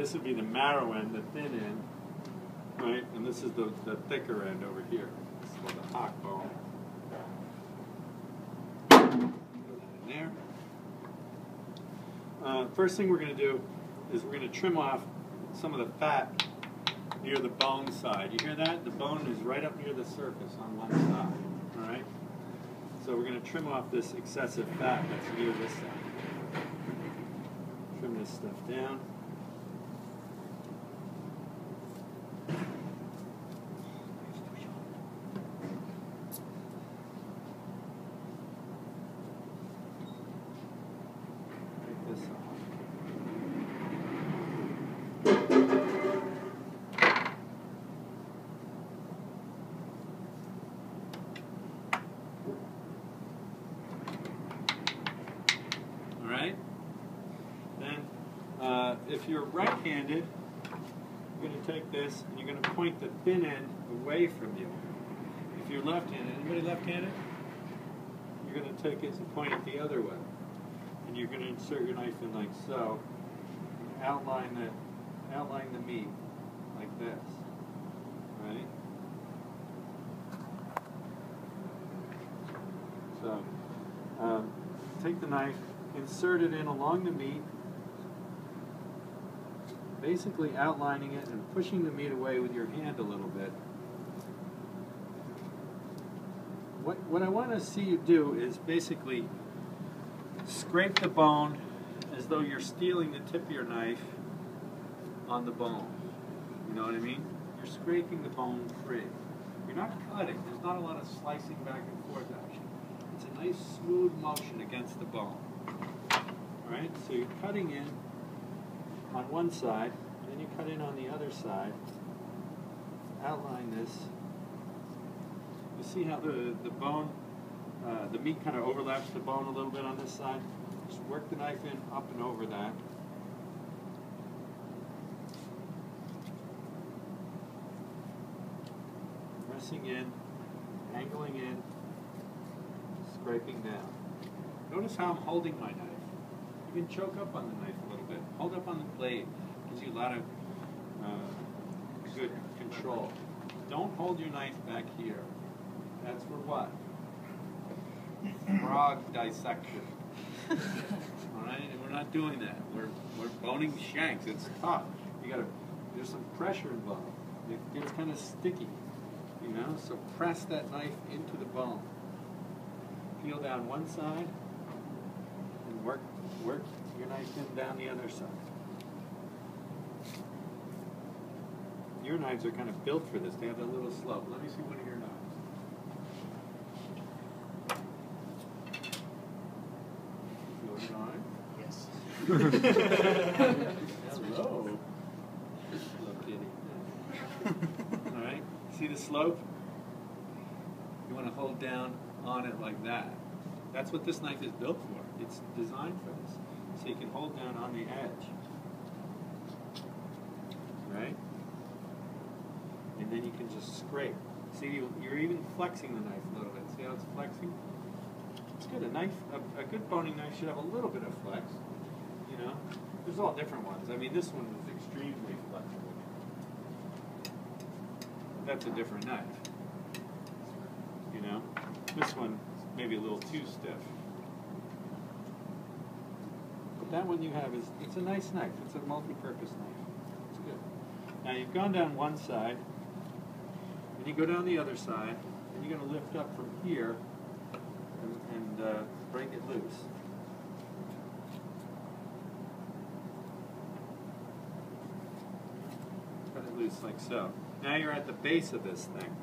this would be the marrow end, the thin end, right? And this is the thicker end over here. This is called the hock bone. Put that in there. First thing we're going to do is we're going to trim off some of the fat near the bone side. You hear that? The bone is right up near the surface on one side. All right? So we're going to trim off this excessive fat that's near this side. Trim this stuff down. Take this off. Right? Then, if you're right-handed, you're going to take this and you're going to point the thin end away from you. If you're left-handed, anybody left-handed? You're going to take it and point it the other way. And you're going to insert your knife in like so. Outline the meat like this. Right? So, take the knife, insert it in along the meat, basically outlining it and pushing the meat away with your hand a little bit. What I want to see you do is basically scrape the bone as though you're stealing the tip of your knife on the bone. You know what I mean? You're scraping the bone free. You're not cutting. There's not a lot of slicing back and forth action. It's a nice smooth motion against the bone. Alright, so you're cutting in on one side, then you cut in on the other side. Outline this. You see how the bone, the meat kind of overlaps the bone a little bit on this side? Just work the knife in up and over that. Pressing in, angling in, scraping down. Notice how I'm holding my knife. You can choke up on the knife a little bit. Hold up on the blade. Gives you a lot of good control. Don't hold your knife back here. That's for what? Frog dissection. Alright? And we're not doing that. We're boning shanks. It's tough. There's some pressure involved. It gets kind of sticky. You know? So press that knife into the bone. Peel down one side and work your knife in down the other side. Your knives are kind of built for this. They have that little slope. Let me see one of your knives. Your knife? Yes. Hello. Hello, kitty. Alright, see the slope? You want to hold down on it like that. That's what this knife is built for. It's designed for this. So you can hold down on the edge. Right? And then you can just scrape. See, you're even flexing the knife a little bit. See how it's flexing? It's good. A good boning knife should have a little bit of flex. You know? There's all different ones. I mean, this one is extremely flexible. That's a different knife. You know? This one is maybe a little too stiff. But that one you have it's a nice knife. It's a multi-purpose knife. It's good. Now you've gone down one side, and you go down the other side, and you're going to lift up from here and break it loose. Cut it loose like so. Now you're at the base of this thing.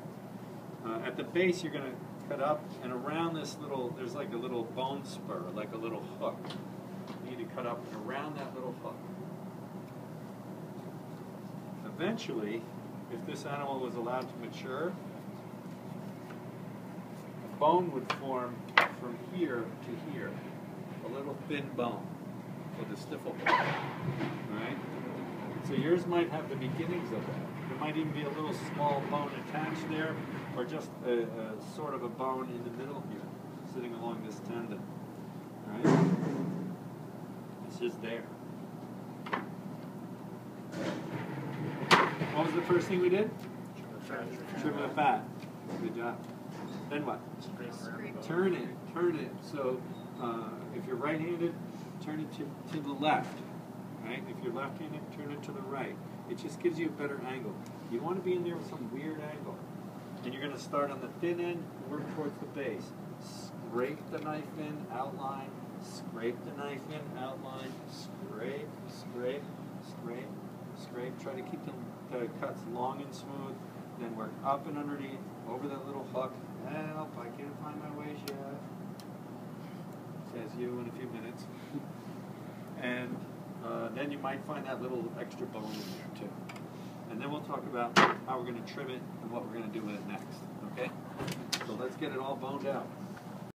At the base you're going to cut up, and around this there's like a little bone spur, like a little hook. You need to cut up and around that little hook. Eventually, if this animal was allowed to mature, a bone would form from here to here, a little thin bone called the stifle bone. Right? So yours might have the beginnings of that. There might even be a little small bone attached there, or just a sort of a bone in the middle here, sitting along this tendon. Right? It's just there. What was the first thing we did? Trim the fat. Good job. Then what? Turn it. So if you're right-handed, turn it to the left. Right? If you're left-handed, turn it to the right. It just gives you a better angle. You want to be in there with some weird angle. And you're going to start on the thin end, work towards the base. Scrape the knife in, outline. Scrape the knife in, outline. Scrape, scrape, scrape, scrape. Try to keep the cuts long and smooth. Then work up and underneath, over that little hook. Help, I can't find my way, chef. Says you in a few minutes. And then you might find that little extra bone in there too. And then we'll talk about how we're going to trim it and what we're going to do with it next. Okay? So let's get it all boned out.